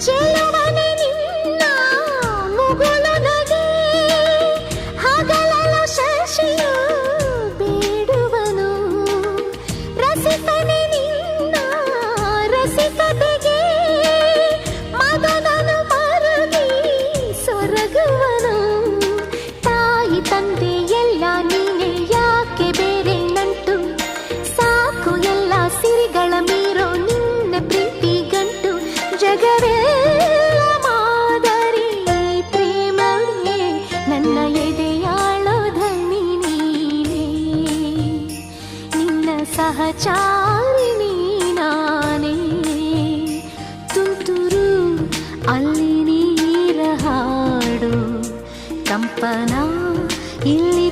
ಚೆಲುವನೆ ನಿನ್ನ ಮುಗುಳು ನಗೆ ಹಗಲಲು ಶಶಿಯು ಬೇಡುವನು ರಸಿಕನೆ ನಿನ್ನ ರಸಿಕತೆಗೆ ಮದನನು ಮರುಗಿ ಸೊರಗುವನು ತಾಯಿ ತಂದೆ ಎಲ್ಲ ನೀನೆ ಯಾಕೆ ಬೇರೆ ನಂಟು ಸಾಕು ಎಲ್ಲ ಸಿರಿಗಳ ಮೀರೋ ನಿನ್ನ ಪ್ರೀತಿ ಗಂಟು ಜಗವೆಲ್ಲ ಮಾದರಿ ಪ್ರೇಮವೇ ನನ್ನ ಎದೆಯಾಳೋ ಧನಿ ನೀನೇ ನಿನ್ನ ಸಹಚಾರಿಣಿ ನಾನೇ ತುಂತುರು ಅಲ್ಲಿ ನೀರ ಹಾಡು ಕಂಪನ ಇಲ್ಲಿ